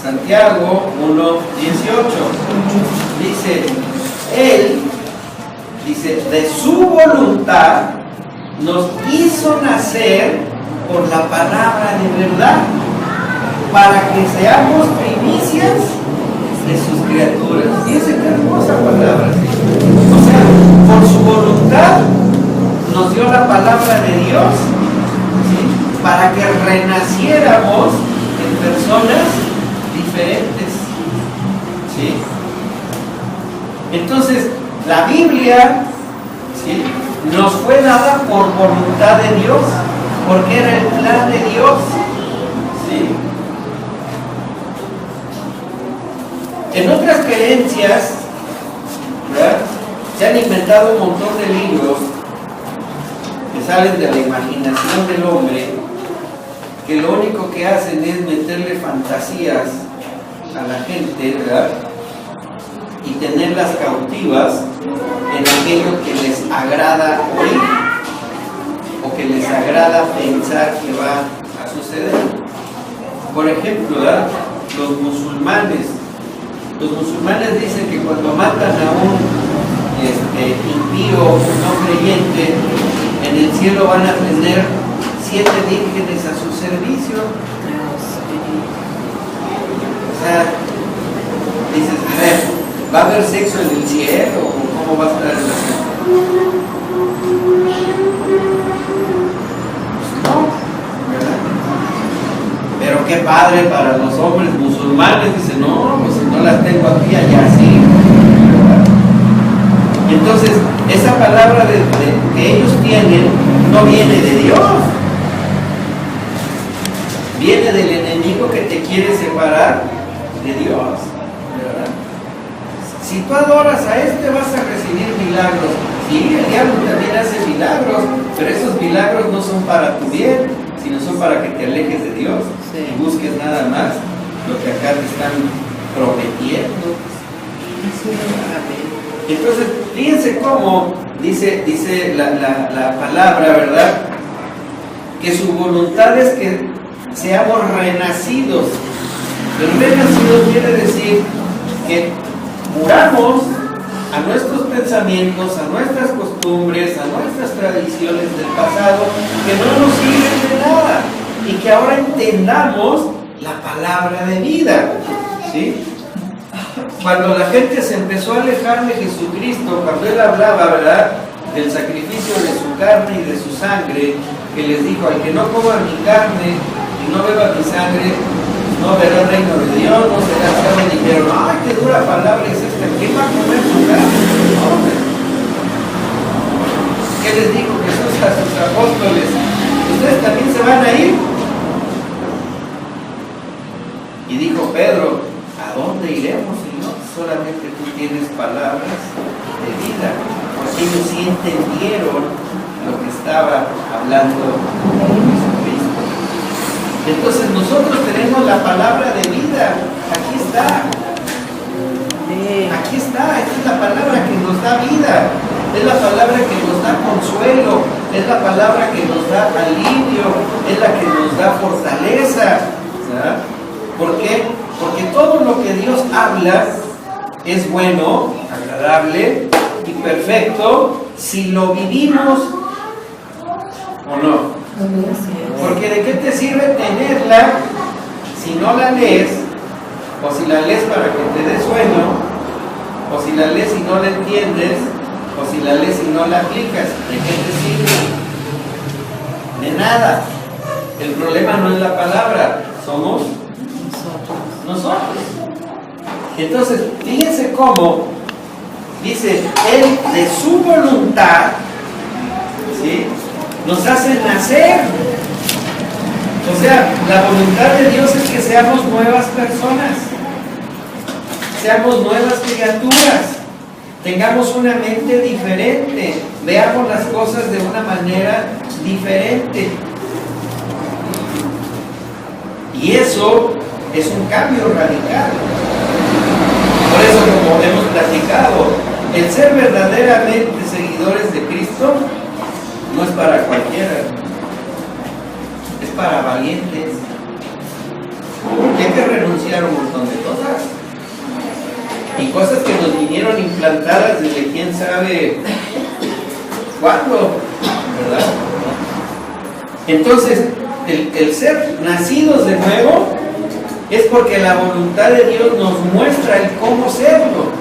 Santiago 1:18 dice, Él, dice, de su voluntad nos hizo nacer por la palabra de verdad, para que seamos primicias de sus criaturas. Fíjense qué hermosa palabra, ¿sí? O sea, por su voluntad nos dio la palabra de Dios, ¿sí?, para que renaciéramos en personas diferentes, ¿sí? Entonces, la Biblia, ¿sí?, nos fue dada por voluntad de Dios, porque era el plan de Dios, ¿sí? En otras creencias, ¿verdad?, se han inventado un montón de libros que salen de la imaginación del hombre, que lo único que hacen es meterle fantasías a la gente, ¿verdad?, y tenerlas cautivas en aquello que les agrada oír o que les agrada pensar que va a suceder. Por ejemplo, ¿verdad?, los musulmanes dicen que cuando matan a un impío no creyente, en el cielo van a tener 7 vírgenes a su servicio. O sea, dices, a ver, ¿va a haber sexo en el cielo? ¿O cómo va a estar el asunto? Pues no, ¿verdad? Pero qué padre para los hombres musulmanes. Dicen, no, pues si no las tengo aquí, allá sí, ¿verdad? Entonces, esa palabra que ellos tienen no viene de Dios. Viene del enemigo que te quiere separar de Dios, ¿verdad? Si tú adoras a este, vas a recibir milagros. Sí, el diablo también hace milagros, pero esos milagros no son para tu bien, sino son para que te alejes de Dios, sí, y busques nada más lo que acá te están prometiendo. Entonces, fíjense cómo dice la palabra, ¿verdad?, que su voluntad es que seamos renacidos. Pero renacidos quiere decir que muramos a nuestros pensamientos, a nuestras costumbres, a nuestras tradiciones del pasado, que no nos sirven de nada, y que ahora entendamos la palabra de vida, ¿sí? Cuando la gente se empezó a alejar de Jesucristo, cuando Él hablaba, ¿verdad?, del sacrificio de su carne y de su sangre, que les dijo, al que no coma mi carne y no beba mi sangre, no verá el reino de Dios, no será salvo. Y dijeron, ¡ay, qué dura palabra es esta! ¿Quién va a comer su carne? No, ¿qué les dijo Jesús a sus apóstoles? ¿Ustedes también se van a ir? Y dijo Pedro, ¿a dónde iremos, Señor? Solamente tú tienes palabras de vida. Porque ellos sí entendieron lo que estaba hablando Jesucristo. Entonces nosotros tenemos la palabra de vida. Aquí está. Aquí está. Esta es la palabra que nos da vida. Es la palabra que nos da da consuelo, es la palabra que nos da alivio, es la que nos da fortaleza. ¿Verdad? ¿Por qué? Porque todo lo que Dios habla es bueno, agradable y perfecto si lo vivimos o no. Porque ¿de qué te sirve tenerla si no la lees? O si la lees para que te dé sueño, o si la lees y no la entiendes, o si la lees y no la aplicas. ¿De qué te sirve? De nada. El problema no es la palabra, somos nosotros. Entonces, fíjense cómo dice, Él de su voluntad, ¿sí?, nos hace nacer. O sea, la voluntad de Dios es que seamos nuevas personas, seamos nuevas criaturas, tengamos una mente diferente, veamos las cosas de una manera diferente. Y eso es un cambio radical. Por eso, como hemos platicado, el ser verdaderamente seguidores de Cristo no es para cualquiera, es para valientes. Y hay que renunciar a un montón de cosas. Y cosas que nos vinieron implantadas desde quién sabe cuándo, ¿verdad? Entonces, el ser nacidos de nuevo es porque la voluntad de Dios nos muestra el cómo serlo.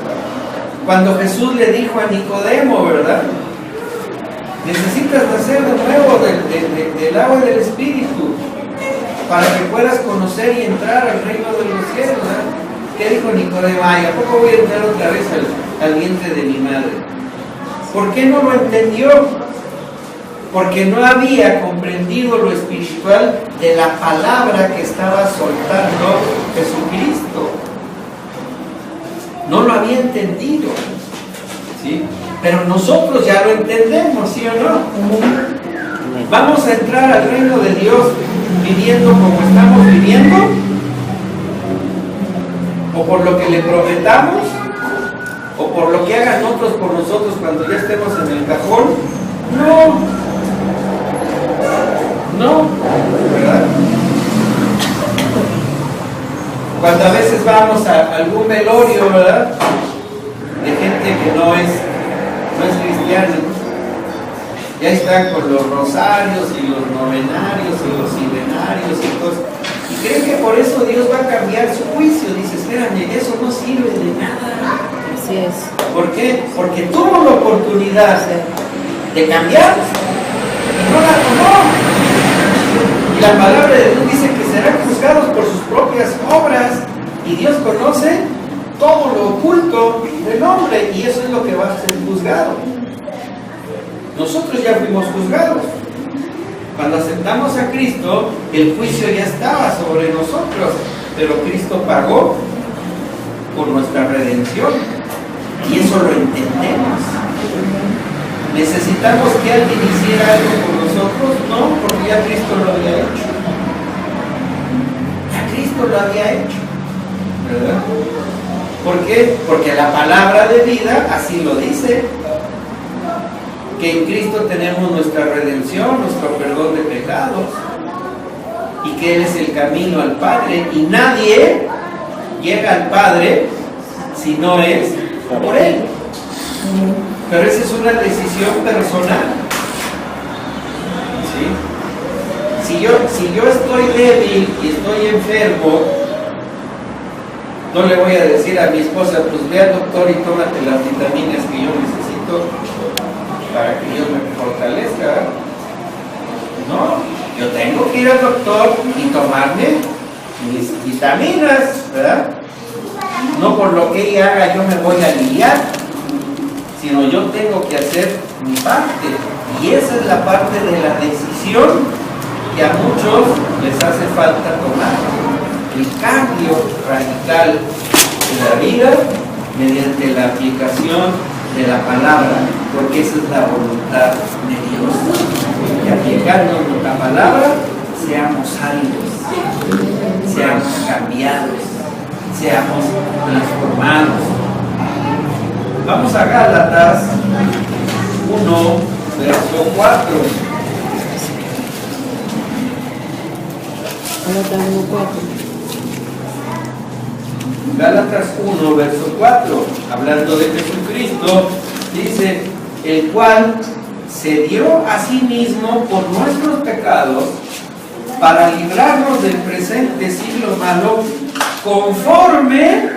Cuando Jesús le dijo a Nicodemo, ¿verdad?, necesitas nacer de nuevo del agua y del Espíritu para que puedas conocer y entrar al reino de los cielos, ¿verdad? ¿Qué dijo Nicodemo? Ay, ¿a poco voy a entrar otra vez al vientre de mi madre? ¿Por qué no lo entendió? Porque no había comprendido lo espiritual de la palabra que estaba soltando Jesucristo. No lo había entendido, ¿sí? Pero nosotros ya lo entendemos, ¿sí o no? ¿Vamos a entrar al reino de Dios viviendo como estamos viviendo? ¿O por lo que le prometamos? ¿O por lo que hagan otros por nosotros cuando ya estemos en el cajón? No, ¿verdad? Cuando a veces vamos a algún velorio, ¿verdad?, de gente que no es cristiana, ya están con los rosarios y los novenarios y los silenarios y cosas, y creen que por eso Dios va a cambiar su juicio. Dice, espérame, eso no sirve de nada. Así es. ¿Por qué? Porque tuvo la oportunidad de cambiar y no la tomó. Y la palabra de Dios dice que serán juzgados por sus propias obras, y Dios conoce todo lo oculto del hombre, y eso es lo que va a ser juzgado. Nosotros ya fuimos juzgados. Cuando aceptamos a Cristo, el juicio ya estaba sobre nosotros, pero Cristo pagó por nuestra redención, y eso lo entendemos. ¿Necesitamos que alguien hiciera algo por nosotros? No, porque ya Cristo lo había hecho. Ya Cristo lo había hecho, ¿verdad? ¿Por qué? Porque la palabra de vida así lo dice, que en Cristo tenemos nuestra redención, nuestro perdón de pecados, y que Él es el camino al Padre, y nadie llega al Padre si no es por Él. Pero esa es una decisión personal, ¿sí? Si yo estoy débil y estoy enfermo, no le voy a decir a mi esposa, pues ve al doctor y tómate las vitaminas que yo necesito para que Dios me fortalezca. No, yo tengo que ir al doctor y tomarme mis vitaminas, ¿verdad? No por lo que ella haga yo me voy a aliviar, sino yo tengo que hacer mi parte. Y esa es la parte de la decisión que a muchos les hace falta tomar. El cambio radical de la vida mediante la aplicación de la palabra, porque esa es la voluntad de Dios. Que aplicando la palabra seamos salvos, seamos cambiados, seamos transformados. Vamos a Gálatas 1, verso 4. Gálatas 1:4. Gálatas 1, verso 4, hablando de Jesucristo, dice, el cual se dio a sí mismo por nuestros pecados para librarnos del presente siglo malo, conforme,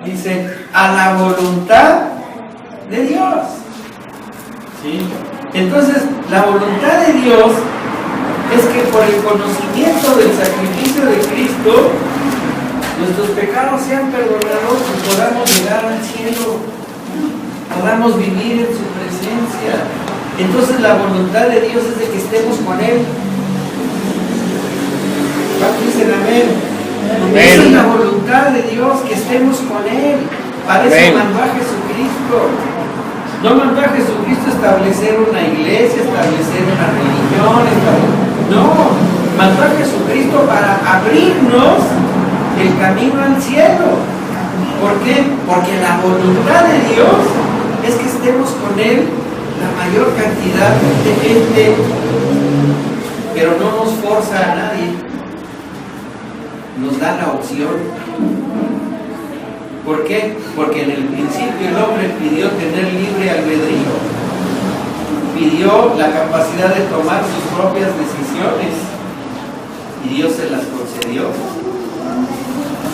dice, a la voluntad de Dios. ¿Sí? Entonces, la voluntad de Dios es que por el conocimiento del sacrificio de Cristo, nuestros pecados sean perdonados y podamos llegar al cielo, podamos vivir en su presencia. Entonces la voluntad de Dios es de que estemos con Él. ¿Cuántos dicen amén? Esa es la voluntad de Dios, que estemos con Él. Para eso mandó a Jesucristo. No mandó a Jesucristo establecer una iglesia, establecer una religión, no, mandó a Jesucristo para abrirnos el camino al cielo. ¿Por qué? Porque la voluntad de Dios es que estemos con Él la mayor cantidad de gente, pero no nos forza a nadie, nos da la opción. ¿Por qué? Porque en el principio el hombre pidió tener libre albedrío, pidió la capacidad de tomar sus propias decisiones y Dios se las concedió.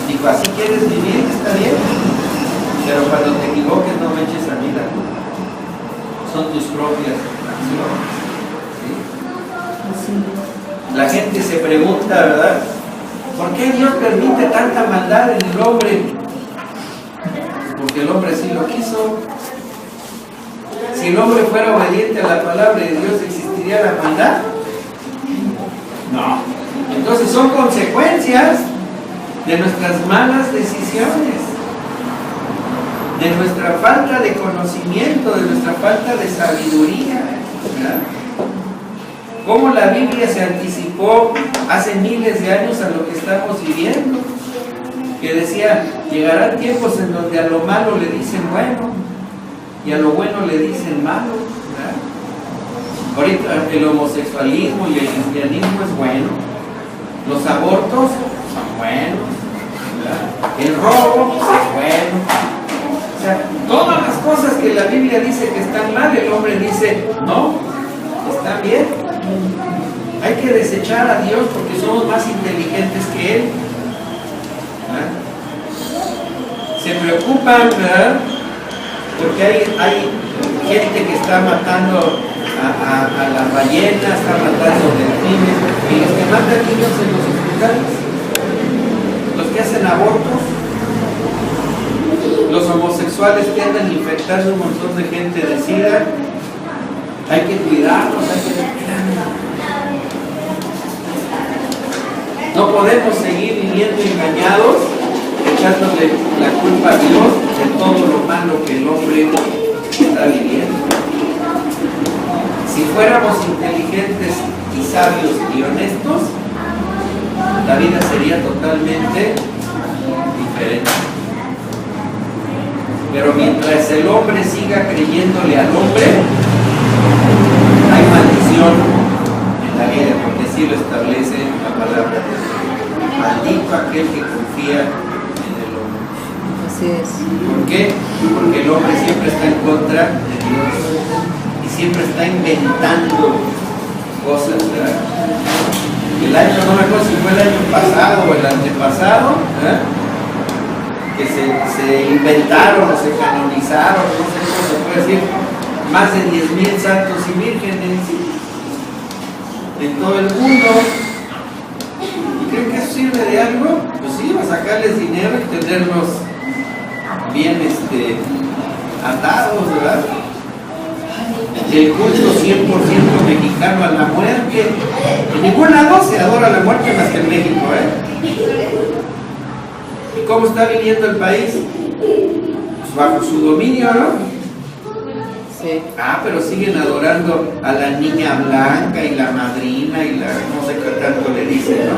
Dijo, así quieres vivir, está bien, pero cuando te equivoques no me eches a mí la culpa. Son tus propias acciones. ¿Sí? La gente se pregunta, ¿verdad? ¿Por qué Dios permite tanta maldad en el hombre? Porque el hombre sí lo quiso. Si el hombre fuera obediente a la palabra de Dios, ¿existiría la maldad? No. Entonces son consecuencias de nuestras malas decisiones, de nuestra falta de conocimiento, de nuestra falta de sabiduría, ¿verdad? Cómo la Biblia se anticipó hace miles de años a lo que estamos viviendo, que decía, llegarán tiempos en donde a lo malo le dicen bueno y a lo bueno le dicen malo, ¿verdad? Ahorita el homosexualismo y el cristianismo es bueno, los abortos son buenos, ¿verdad? El robo es bueno. O sea, todas las cosas que la Biblia dice que están mal, el hombre dice, no, están bien. Hay que desechar a Dios porque somos más inteligentes que Él. ¿Verdad? Se preocupan, ¿verdad? Porque hay gente que está matando a las ballenas, está matando delfines, y los que matan niños en los hospitales, los que hacen abortos, los homosexuales que andan infectando un montón de gente de SIDA. Hay que cuidarlos, hay que cuidarlos. No podemos seguir viviendo engañados, echándole la culpa a Dios de todo lo malo que el hombre está viviendo. Si fuéramos inteligentes y sabios y honestos, la vida sería totalmente diferente. Pero mientras el hombre siga creyéndole al hombre, hay maldición en la vida, porque así lo establece la palabra de Dios. Maldito aquel que confía en el hombre. Así es. ¿Por qué? Porque el hombre siempre está en contra de Dios y siempre está inventando cosas, ¿verdad? El año, no me acuerdo si fue el año pasado o el antepasado, ¿verdad? Que se inventaron o se canonizaron, no sé cómo se puede decir, más de 10,000 santos y vírgenes en todo el mundo. ¿Y creen que eso sirve de algo? Pues sí, va a sacarles dinero y tenerlos bien atados, ¿verdad? El culto 100% mexicano a la muerte. En ningún lado se adora la muerte más que en México, ¿Y cómo está viviendo el país? Pues bajo su dominio, ¿no? Sí. Pero siguen adorando a la niña blanca y la madrina y la no sé qué tanto le dicen, ¿no?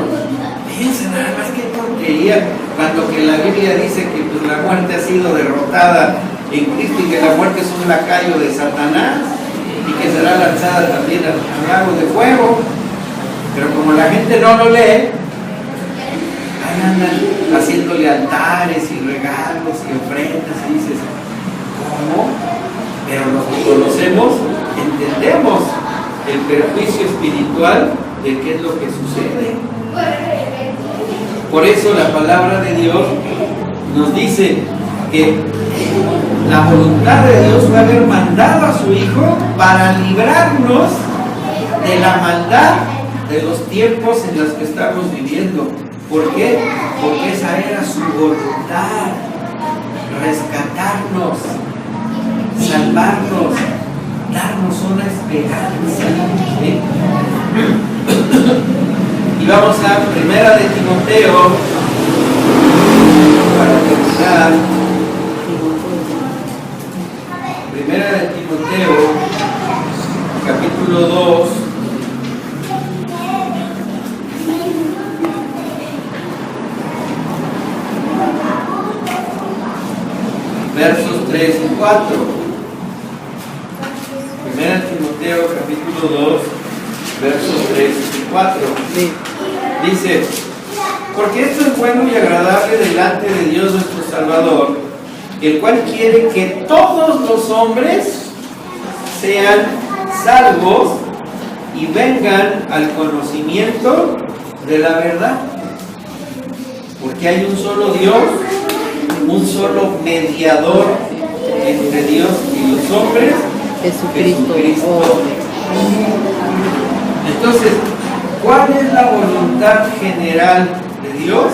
Fíjense nada más que porquería, cuando que la Biblia dice que pues, la muerte ha sido derrotada en Cristo y que la muerte es un lacayo de Satanás y que será la lanzada también al lago de fuego. Pero como la gente no lo lee, ahí andan haciéndole altares y regalos y ofrendas y dices, ¿cómo? Pero los que conocemos entendemos el perjuicio espiritual de qué es lo que sucede. Por eso la palabra de Dios nos dice que la voluntad de Dios fue haber mandado a su Hijo para librarnos de la maldad de los tiempos en los que estamos viviendo. ¿Por qué? Porque esa era su voluntad, rescatarnos, salvarnos, darnos una esperanza. ¿Sí? Y vamos a Primera de Timoteo, para terminar. Primera de Timoteo, capítulo 2. Versos 3 y 4. Primera Timoteo capítulo 2, versos 3 y 4. Sí. Dice, porque esto es bueno y agradable delante de Dios nuestro Salvador, el cual quiere que todos los hombres sean salvos y vengan al conocimiento de la verdad. Porque hay un solo Dios, un solo mediador entre Dios y los hombres, Jesucristo. Entonces, ¿cuál es la voluntad general de Dios?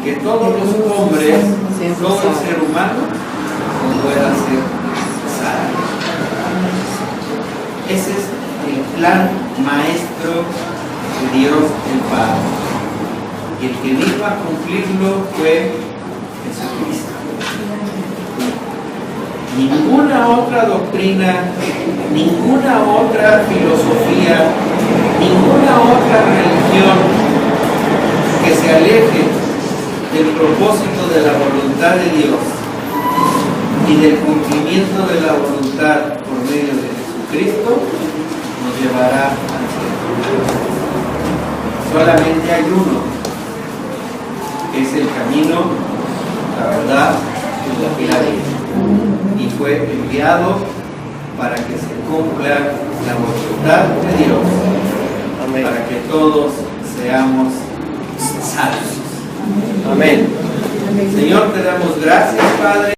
Que todos los hombres, todo el ser humano, pueda ser salvo. Ese es el plan maestro de Dios el Padre. Y el que vino a cumplirlo fue Jesucristo. Ninguna otra doctrina, ninguna otra filosofía, ninguna otra religión que se aleje del propósito de la voluntad de Dios y del cumplimiento de la voluntad por medio de Jesucristo nos llevará al cielo. Solamente hay uno, que es el camino, la verdad y la vida. Y fue enviado para que se cumpla la voluntad de Dios. Amén. Para que todos seamos salvos. Amén. Señor, te damos gracias, Padre.